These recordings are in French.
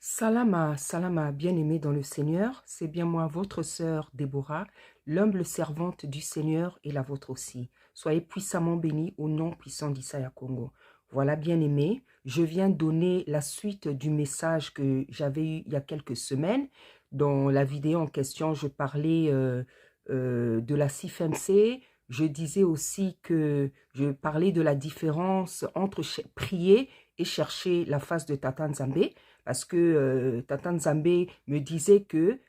Salama, Salama, bien-aimé dans le Seigneur, c'est bien moi, votre sœur Déborah, l'humble servante du Seigneur et la vôtre aussi. Soyez puissamment bénis au nom puissant d'Issaïa Congo. Voilà, bien-aimé, je viens donner la suite du message que j'avais eu il y a quelques semaines. Dans la vidéo en question, je parlais de la CIFMC. Je disais aussi que je parlais de la différence entre prier et chercher la face de Tata Nzambe. Parce que Tata Nzambe me disait que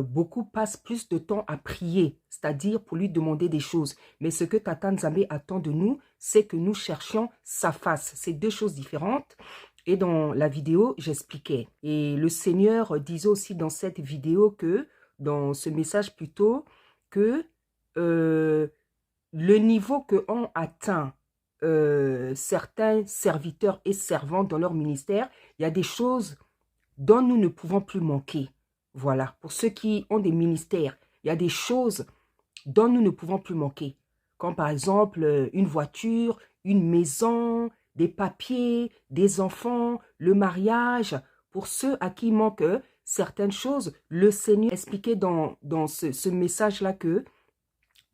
beaucoup passent plus de temps à prier, c'est-à-dire pour lui demander des choses. Mais ce que Tata Nzambe attend de nous, c'est que nous cherchions sa face. C'est deux choses différentes. Et dans la vidéo, j'expliquais. Et le Seigneur disait aussi dans cette vidéo que, dans ce message plutôt, que le niveau qu'on atteint certains serviteurs et servantes dans leur ministère, il y a des choses dont nous ne pouvons plus manquer. Voilà, pour ceux qui ont des ministères, il y a des choses dont nous ne pouvons plus manquer. Comme par exemple une voiture, une maison, des papiers, des enfants, le mariage. Pour ceux à qui manquent certaines choses, le Seigneur expliquait dans ce message-là que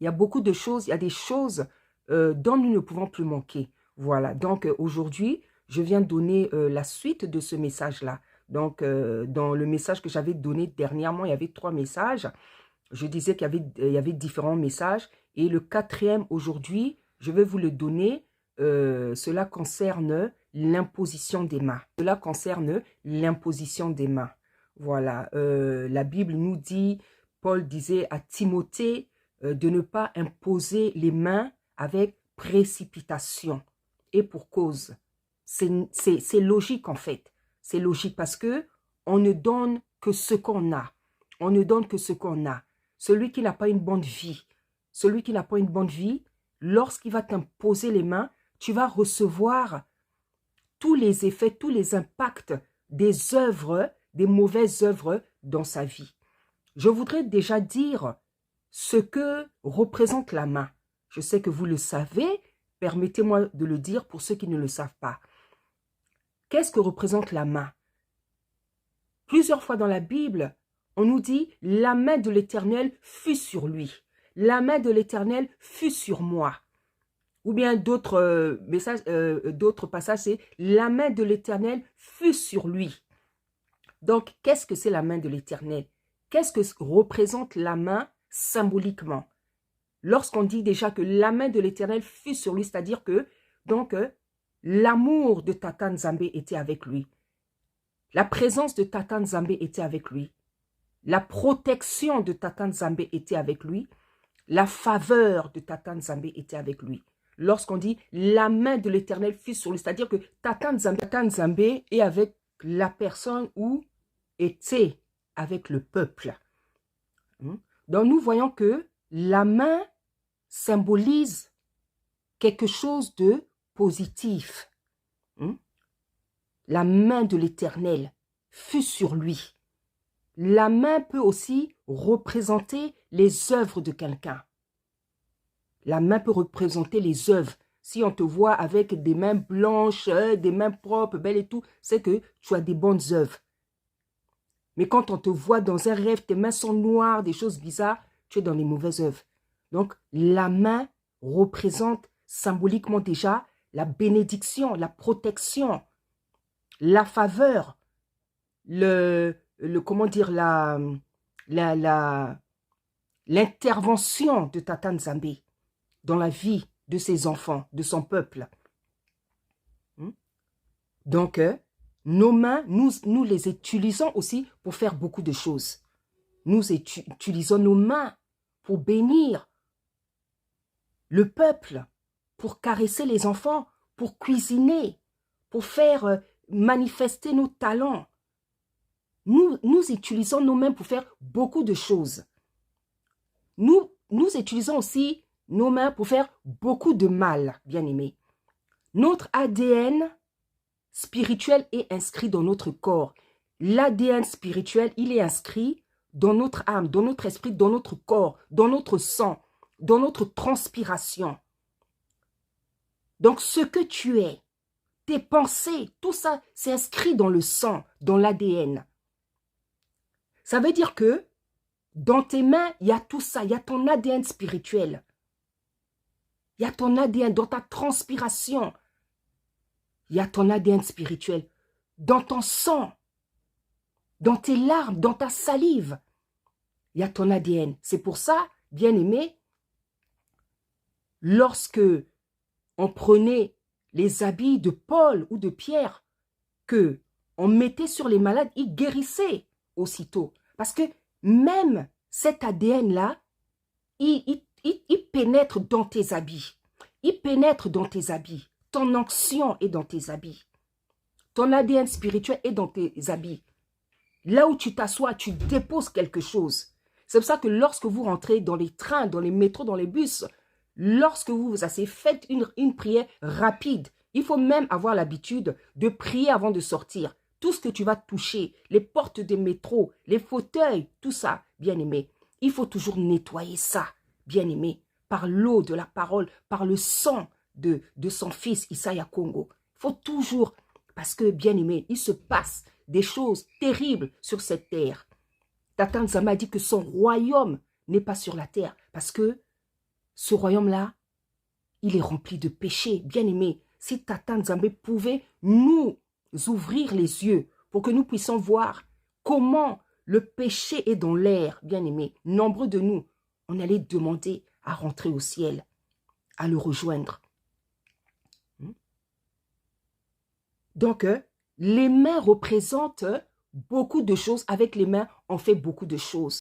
il y a beaucoup de choses, il y a des choses dont nous ne pouvons plus manquer. Voilà, donc aujourd'hui, je viens donner la suite de ce message-là. Donc, dans le message que j'avais donné dernièrement, il y avait 3 messages. Je disais qu'il y avait différents messages. Et le 4e, aujourd'hui, je vais vous le donner. Cela concerne l'imposition des mains. Cela concerne l'imposition des mains. Voilà, la Bible nous dit, Paul disait à Timothée, de ne pas imposer les mains avec précipitation et pour cause. C'est logique en fait. C'est logique parce que on ne donne que ce qu'on a. On ne donne que ce qu'on a. Celui qui n'a pas une bonne vie, lorsqu'il va t'imposer les mains, tu vas recevoir tous les effets, tous les impacts des œuvres, des mauvaises œuvres dans sa vie. Je voudrais déjà dire ce que représente la main. Je sais que vous le savez, permettez-moi de le dire pour ceux qui ne le savent pas. Qu'est-ce que représente la main? Plusieurs fois dans la Bible, on nous dit « La main de l'Éternel fut sur lui. La main de l'Éternel fut sur moi. » Ou bien d'autres passages, c'est « La main de l'Éternel fut sur lui. » Donc, qu'est-ce que c'est la main de l'Éternel? Qu'est-ce que représente la main symboliquement? Lorsqu'on dit déjà que la main de l'Éternel fut sur lui, c'est-à-dire que donc l'amour de Tata Nzambe était avec lui. La présence de Tata Nzambe était avec lui. La protection de Tata Nzambe était avec lui. La faveur de Tata Nzambe était avec lui. Lorsqu'on dit la main de l'Éternel fut sur lui, c'est-à-dire que Tata Nzambe est avec la personne ou était avec le peuple. Donc nous voyons que la main symbolise quelque chose de positif. La main de l'Éternel fut sur lui. La main peut aussi représenter les œuvres de quelqu'un. La main peut représenter les œuvres. Si on te voit avec des mains blanches, des mains propres, belles et tout, c'est que tu as des bonnes œuvres. Mais quand on te voit dans un rêve, tes mains sont noires, des choses bizarres, tu es dans les mauvaises œuvres. Donc, la main représente symboliquement déjà la bénédiction, la protection, la faveur, l'intervention de Tata Nzambe dans la vie de ses enfants, de son peuple. Donc, nos mains, nous les utilisons aussi pour faire beaucoup de choses. Nous utilisons nos mains pour bénir le peuple, pour caresser les enfants, pour cuisiner, pour faire manifester nos talents. Nous utilisons nos mains pour faire beaucoup de choses. Nous utilisons aussi nos mains pour faire beaucoup de mal, bien-aimés. Notre ADN spirituel est inscrit dans notre corps. L'ADN spirituel, il est inscrit dans notre âme, dans notre esprit, dans notre corps, dans notre sang, dans notre transpiration. Donc, ce que tu es, tes pensées, tout ça, c'est inscrit dans le sang, dans l'ADN. Ça veut dire que dans tes mains, il y a tout ça, il y a ton ADN spirituel. Il y a ton ADN dans ta transpiration. Il y a ton ADN spirituel. Dans ton sang, dans tes larmes, dans ta salive. Il y a ton ADN. C'est pour ça, bien-aimé, lorsque on prenait les habits de Paul ou de Pierre, que on mettait sur les malades, ils guérissaient aussitôt. Parce que même cet ADN-là, il pénètre dans tes habits. Il pénètre dans tes habits. Ton onction est dans tes habits. Ton ADN spirituel est dans tes habits. Là où tu t'assois, tu déposes quelque chose. C'est pour ça que lorsque vous rentrez dans les trains, dans les métros, dans les bus, lorsque vous vous asseyez, faites une prière rapide. Il faut même avoir l'habitude de prier avant de sortir. Tout ce que tu vas toucher, les portes des métros, les fauteuils, tout ça, bien-aimé. Il faut toujours nettoyer ça, bien-aimé, par l'eau de la parole, par le sang de son fils Isaiah Congo. Il faut toujours, parce que, bien-aimé, il se passe des choses terribles sur cette terre. Tata Nzambe a dit que son royaume n'est pas sur la terre, parce que ce royaume-là, il est rempli de péchés. Bien-aimé, si Tata Nzambe pouvait nous ouvrir les yeux pour que nous puissions voir comment le péché est dans l'air, bien-aimé, nombreux de nous, on allait demander à rentrer au ciel, à le rejoindre. Donc, les mains représentent beaucoup de choses. Avec les mains, on fait beaucoup de choses.